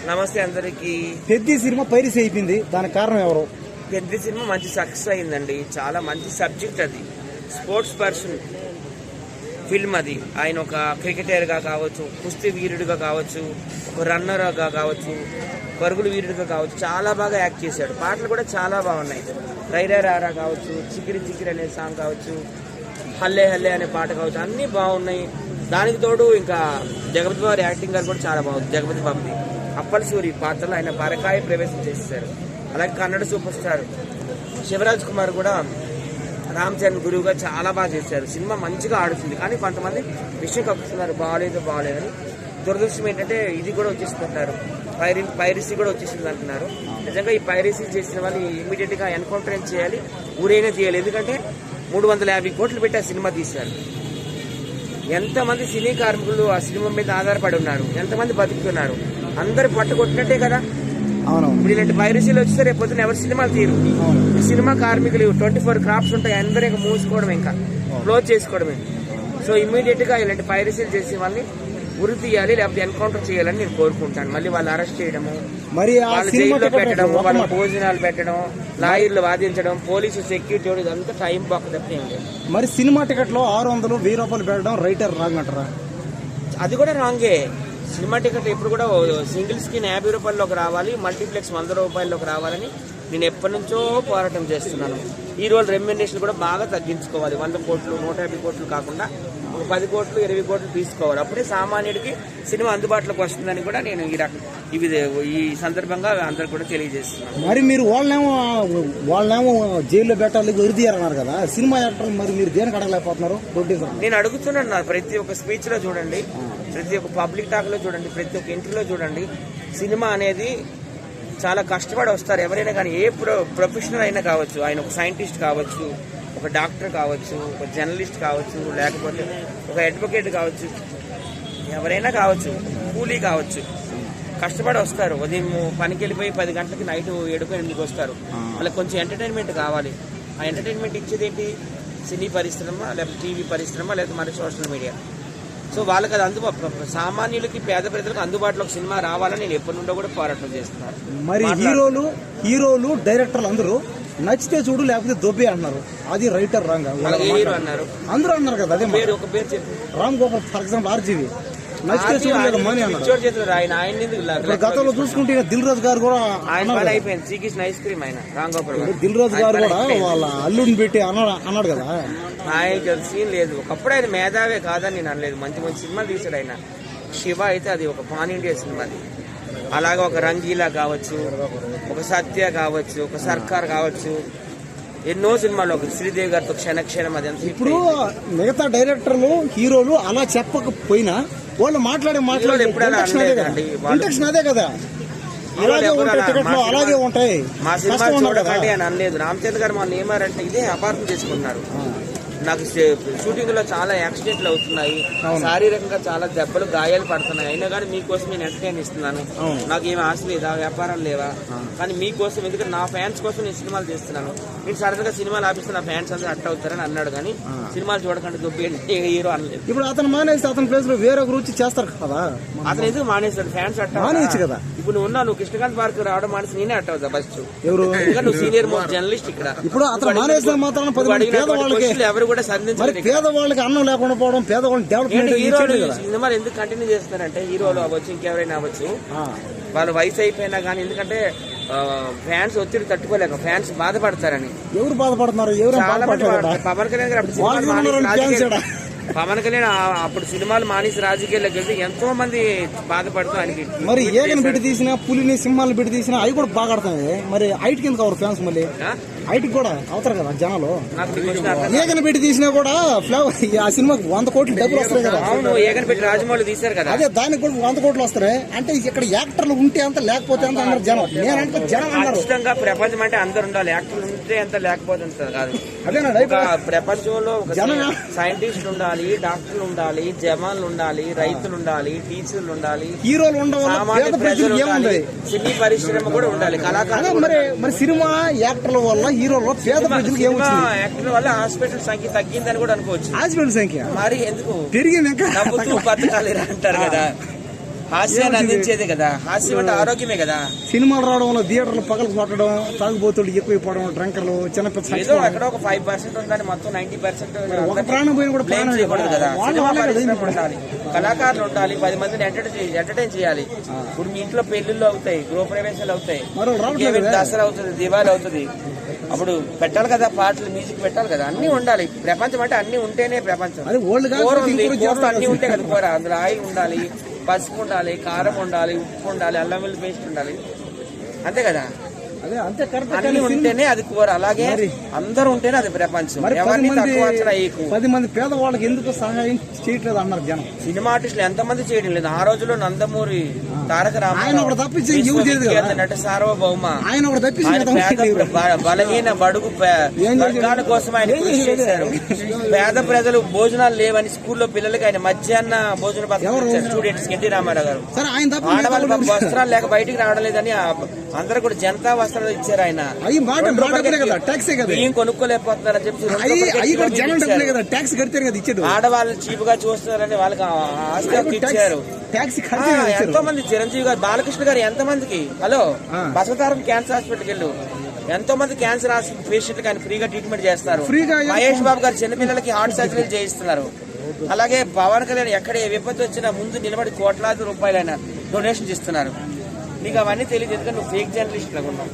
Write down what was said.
నమస్తే అందరికి. పెద్ద సినిమా పైరసీ అయిపోయింది, దానికి కారణం ఎవరు? పెద్ద సినిమా మంచి సక్సెస్ అయిందండి. చాలా మంచి సబ్జెక్ట్ అది. స్పోర్ట్స్ పర్సన్ ఫిల్మ్ అది. ఆయన ఒక క్రికెటర్గా కావచ్చు, కుస్తీ వీరుడిగా కావచ్చు, ఒక రన్నర్గా కావచ్చు, పరుగుల వీరుడిగా కావచ్చు, చాలా బాగా యాక్ట్ చేశాడు. పాటలు కూడా చాలా బాగున్నాయి. రైరా రారా కావచ్చు, చికిరి చికిరి అనే సాంగ్ కావచ్చు, హల్లే హల్లే అనే పాట కావచ్చు, అన్నీ బాగున్నాయి. దానికి తోడు ఇంకా జగపతి బాబు యాక్టింగ్ గారు కూడా చాలా బాగుంది. జగపతి బాబుది అప్పల్ సూరి పాత్రలో ఆయన పరకాయ ప్రవేశం చేశారు. అలాగే కన్నడ సూపర్ స్టార్ శివరాజ్ కుమార్ కూడా రామ్ చరణ్ గురువుగా చాలా బాగా చేశారు. సినిమా మంచిగా ఆడుతుంది. కానీ కొంతమంది విషయం కప్పుతున్నారు, బాగాలేదని. దురదృష్టం ఏంటంటే ఇది కూడా వచ్చేస్తుంటారు, పైరసీ కూడా వచ్చేసింది అంటున్నారు. నిజంగా ఈ పైరసీ చేసిన వాళ్ళు ఇమీడియట్ గా ఎన్కౌంటర్ చేయాలి, ఊరైనా చేయాలి. ఎందుకంటే 350 కోట్లు పెట్టి ఆ సినిమా తీశారు. ఎంతమంది సినీ కార్మికులు ఆ సినిమా మీద ఆధారపడి ఉన్నారు, ఎంతమంది బతుకుతున్నారు, అందరు పట్టుకొట్టినట్టే కదా. ఇప్పుడు ఇలాంటి పైరసీలు వచ్చేస్తే రేపు పొద్దున ఎవరు సినిమాలు తీరు. ఈ సినిమా కార్మికులు 24 క్రాప్స్ ఉంటాయి, అందరూ ఇంకా మూసుకోవడం, ఇంకా క్లోజ్ చేసుకోవడమే. సో ఇమీడియట్ గా ఇలాంటి పైరసీలు చేసే వాళ్ళని ఉరి తీయాలి, లేకపోతే ఎన్కౌంటర్ చేయాలని నేను కోరుకుంటాను. మళ్ళీ వాళ్ళు అరెస్ట్ చేయడము, వాళ్ళ జైల్లో పెట్టడం, వాళ్ళ భోజనాలు పెట్టడం, లాయర్లు వాదించడం, పోలీసు సెక్యూరిటీ ఇదంతా టైం బాక్ తప్పే. మరి సినిమా టికెట్ లో 600, 1000 రూపాయలు పెట్టడం రైటర్ రాంగ్ అంటారా? అది కూడా రాంగే. సినిమా టికెట్ ఎప్పుడు కూడా సింగిల్ స్క్రీన్ 50 రూపాయల్లోకి రావాలి, మల్టీప్లెక్స్ 100 రూపాయల్లోకి రావాలని నేను ఎప్పటి నుంచో పోరాటం చేస్తున్నాను. ఈ రోజు రెమ్యునరేషన్ కూడా బాగా తగ్గించుకోవాలి. 100 కోట్లు 150 కోట్లు కాకుండా 10 కోట్లు 20 కోట్లు తీసుకోవాలి. అప్పుడే సామాన్యుడికి సినిమా అందుబాటులోకి వస్తుందని కూడా నేను ఈ సందర్భంగా అందరికి కూడా తెలియజేస్తున్నాను. మరి మీరు వాళ్ళేమో జైల్లో పెట్టాలి, ఉరిదీయాలన్నారు కదా, సినిమా యాక్టర్ మరి మీరు దేనికి అడగలేకపోతున్నారు? నేను అడుగుతున్నాను. ప్రతి ఒక్క స్పీచ్ లో చూడండి, ప్రతి ఒక్క పబ్లిక్ టాక్ లో చూడండి, ప్రతి ఒక్క ఇంటర్వ్యూలో చూడండి, సినిమా అనేది చాలా కష్టపడి వస్తారు ఎవరైనా. కానీ ఏ ప్రొఫెషనల్ అయినా కావచ్చు, ఆయన ఒక సైంటిస్ట్ కావచ్చు, ఒక డాక్టర్ కావచ్చు, ఒక జర్నలిస్ట్ కావచ్చు, లేకపోతే ఒక అడ్వకేట్ కావచ్చు, ఎవరైనా కావచ్చు, కూలీ కావచ్చు, కష్టపడి వస్తారు. ఉదయం పనికి వెళ్ళిపోయి 10 గంటలకి నైట్ 7-8 వస్తారు. వాళ్ళకి కొంచెం ఎంటర్టైన్మెంట్ కావాలి. ఆ ఎంటర్టైన్మెంట్ ఇచ్చేది ఏంటి? సినీ పరిశ్రమ, లేకపోతే టీవీ పరిశ్రమ, లేకపోతే మన సోషల్ మీడియా. సో వాళ్ళకి అది సామాన్యులకి, పేద ప్రజలకు అందుబాటులోకి సినిమా రావాలని నేను ఎప్పటి నుండో కూడా పోరాటం చేస్తున్నాను. మరి హీరోలు డైరెక్టర్లు అందరూ నచ్చితే చూడు లేకపోతే దొబ్బే అన్నారు. అది రైటర్ రాంగ్ అన్నారు, అందరూ అన్నారు కదా. అదే ఒక పేరు చెప్పి Ram Gopal for example RGV నచ్చితే చూడలేదు మనీ అన్నారు. గతంలో చూసుకుంటే దిల్ రాజు గారు కూడా అయిపోయింది, శ్రీకృష్ణ ఐస్ క్రీమ్ ఆయన రామ్ గోపాల్. దిల్ రాజు గారు కూడా వాళ్ళ అల్లుడిని పెట్టి అన్నాడు కదా. ఆయన సీన్ లేదు. ఒకప్పుడు ఆయన మేధావే కాదని నేను అనలేదు, మంచి మంచి సినిమాలు తీశాడు ఆయన. శివ అయితే అది ఒక పాన్ ఇండియా సినిమాది. అలాగే ఒక రంగీలా కావచ్చు, ఒక సత్య కావచ్చు, ఒక సర్కార్ కావచ్చు, ఎన్నో సినిమాలు, ఒక శ్రీదేవి గారితో క్షణక్షణం. అది ఎంత ఇప్పుడు మిగతా డైరెక్టర్లు హీరోలు అలా చెప్పకపోయినా వాళ్ళు మాట్లాడే ఇంటెక్షన్ అదే కదా, అలాగే ఉంటాయి. మా సినిమా చూడకండి అని అనలేదు. రామచంద్ర గారు మొన్న ఏమారంటే ఇదే అపార్థం చేసుకున్నారు. నాకు షూటింగ్ లో చాలా యాక్సిడెంట్లు అవుతున్నాయి, శారీరకంగా చాలా దెబ్బలు గాయాలు పడుతున్నాయి, అయినా కానీ మీకోసం నేను ఎంటర్టైన్ ఇస్తున్నాను, నాకు ఏమి ఆశ లేదా, వ్యాపారం లేవా, కానీ మీకోసం, ఎందుకంటే నా ఫ్యాన్స్ కోసం నేను సినిమాలు చేస్తున్నాను. నేను సడన్ గా సినిమాలు ఆపిస్తే నా ఫ్యాన్స్ అందరూ అట్ అవుతారని అన్నాడు. కానీ సినిమాలు చూడకండి దొబ్బేయండి హీరో అనలేదు. ఇప్పుడు అతను మానేసి అతని ప్లేస్ లో వేరే గురించి చేస్తారు కదా. అతను ఎందుకు మానేస్తాడు? ఫ్యాన్స్ అట్ అవ్వచ్చు కదా. ఇప్పుడు నువ్వు కృష్ణకాంత్ పార్క్ రావడం మానేసి నేనే అట్ అవుతా ఫస్ట్. ఎవరు? నువ్వు సీనియర్ మోస్ట్ జర్నలిస్ట్ ఇక్కడ. ఇప్పుడు అతను మానేసిన మాత్రం ఎవరు కూడా పేదవాళ్ళకి అన్నం లేకుండా పోవడం, పేదవాళ్ళని డెవలప్మెంట్. హీరోలు సినిమాలు ఎందుకు కంటిన్యూ చేస్తున్నారంటే, హీరోలు అవ్వచ్చు, ఇంకెవరైనా అవ్వచ్చు, వాళ్ళ వయసు అయిపోయినా కానీ, ఎందుకంటే ఫ్యాన్స్ ఒత్తిడి తట్టుకోలేక ఫ్యాన్స్ బాధపడతారని. ఎవరు బాధపడుతున్నారు? చాలా మంది. పవన్ కళ్యాణ్ అప్పుడు సినిమాలు మానేసి రాజకీయాల్లోకి వెళ్తే ఎంతో మంది బాధపడుతూ ఆయనకి. మరి ఏగని పెట్టి తీసినా, పులిని సింహాలు పెట్టి తీసినా అవి కూడా బాగా ఆడుతున్నాయి. మరి హైట్ కింద కవర్ ఫ్యాన్స్ మళ్ళీ హైట్ కూడా అవుతారు కదా జనాలు. ఏగని పెట్టి తీసినా కూడా ఫ్లవర్ ఆ సినిమాకి 100 కోట్లు డబ్బులు వస్తాయి కదా. అవును, ఏగని పెట్టి రాజమౌళి తీశారు కదా, అదే దానికి కూడా 100 కోట్లు వస్తాయి. అంటే ఇక్కడ యాక్టర్లు ఉంటే అంత, లేకపోతే అంత అన్నారు జనం. నేనంటే జనం అన్నారు. ఖచ్చితంగా ప్రపంచం అంటే అందరు ఉండాలి, యాక్టర్లు ఉంటే ఎంత లేకపోతే అంత కాదు. అదేనా ప్రపంచంలో సైంటిస్ట్ ఉండాలి, డాక్టర్లు ఉండాలి, జవాన్లు ఉండాలి, రైతులు ఉండాలి, టీచర్లు ఉండాలి, హీరోలు ఉండాలి, ప్రజలు ఉండాలి, సినీ పరిశ్రమ కూడా ఉండాలి, కళాకారులు. మరి సినిమా యాక్టర్ల వల్ల, హీరోలో పేద ప్రజలకు యాక్టర్ల వల్ల హాస్పిటల్ సంఖ్య తగ్గిందని కూడా అనుకోవచ్చు. హాస్పిటల్ సంఖ్య మరి ఎందుకు పెరిగింది? బతకాలి అంటారు కదా. హాస్యాన్ని అందించేదే కదా. హాస్యం అంటే ఆరోగ్యమే కదా. సినిమాలు రావడంలో థియేటర్లు పగలు కొట్టడం, తాగుబోతులు ఎక్కువైపోవడం, డ్రంకర్లు, చిన్నపిల్ల ఏదో అక్కడ ఒక 5% ఉందని మొత్తం 90% ఒక ప్రాణం పోయిన కూడా బ్లేమ్ చేయకూడదు కదా. వాళ్ళ సినిమా వాళ్ళే కదా పరిశ్రమ ఉండాలి, కళాకారులు ఉండాలి, 10 మందిని ఎంటర్టైన్ చేయాలి. ఇప్పుడు మీ ఇంట్లో పెళ్లిళ్ళు అవుతాయి, గృహప్రవేశాలు అవుతాయి, మరి రావట్లేదు ఇంకేమైనా దసరా అవుతుంది, దివాళి అవుతుంది, అప్పుడు పెట్టాలి కదా, పాటలు మ్యూజిక్ పెట్టాలి కదా, అన్ని ఉండాలి. ప్రపంచం అంటే అన్ని ఉంటేనే ప్రపంచం. అది ఓల్డ్ కూర ఉంది, కూరలో అన్ని ఉంటే కదా కూర. అందులో ఆయిల్ ఉండాలి, పసుపు ఉండాలి, కారం ఉండాలి, ఉప్పు ఉండాలి, అల్లం వెల్లుల్లి పేస్ట్ ఉండాలి, అంతే కదా. అదే అంతే కరెక్ట్. అన్ని ఉంటేనే అది కూర. అలాగే అందరూ ఉంటేనే అది ప్రపంచం. ఎవరిని తక్కువ అంచనా వేయకు. 10 మంది పేదవాళ్ళకి ఎందుకు సహాయం చేయట్లేదు అన్నారు జనం. సినిమా ఆర్టిస్టులు ఎంతమంది చేయడం లేదు. ఆ రోజులో నందమూరి తారక ఆయన ఒకటి తప్పించి ఎవరు చేయదు కదా. రామారావు నట సార్వభౌమ, ఆయన ఒకటి తప్పించి ఆయన బలహీన బడుగు వర్గాల కోసం ఆయన కృషి చేశారు. పేద ప్రజలు భోజనాలు లేవని స్కూల్లో పిల్లలకి ఆయన మధ్యాహ్న భోజన పథకం స్టూడెంట్స్ ఎన్టీ రామారావు గారు. సరే ఆయన తప్ప ఆడవాళ్ళ వస్త్రాలు లేక బయటికి రావడం లేదని అందరూ కూడా జనతా వస్త్రాలు ఇచ్చారు. ఆయన అవి మాట కదా, ట్యాక్సే కదా, బియ్యం కొనుక్కోలేకపోతున్నారని చెప్పి అవి కూడా జనం డబ్బులే కదా, ట్యాక్స్ కడితే కదా ఇచ్చాడు. ఆడవాళ్ళు చీప్ గా చూస్తున్నారని వాళ్ళకి ఆస్తి హక్కు ఇచ్చారు. ట్యాక్స్ ఎంతో మంది చిరంజీవి గారు, బాలకృష్ణ గారు ఎంత మందికి, హలో బసవతారం క్యాన్సర్ హాస్పిటల్కి వెళ్ళు, ఎంతో మంది క్యాన్సర్ పేషెంట్ కానీ ఫ్రీగా ట్రీట్మెంట్ చేస్తారు. మహేష్ బాబు గారు చిన్నపిల్లలకి హార్ట్ సర్జరీలు చేయిస్తున్నారు. అలాగే పవన్ కళ్యాణ్ ఎక్కడ ఏ విపత్తు వచ్చినా ముందు నిలబడి కోట్లాది రూపాయలైన డొనేషన్ ఇస్తున్నారు. నీకు అవన్నీ తెలియదు, ఎందుకంటే నువ్వు ఫేక్ జర్నలిస్ట్ లాగా ఉన్నావు.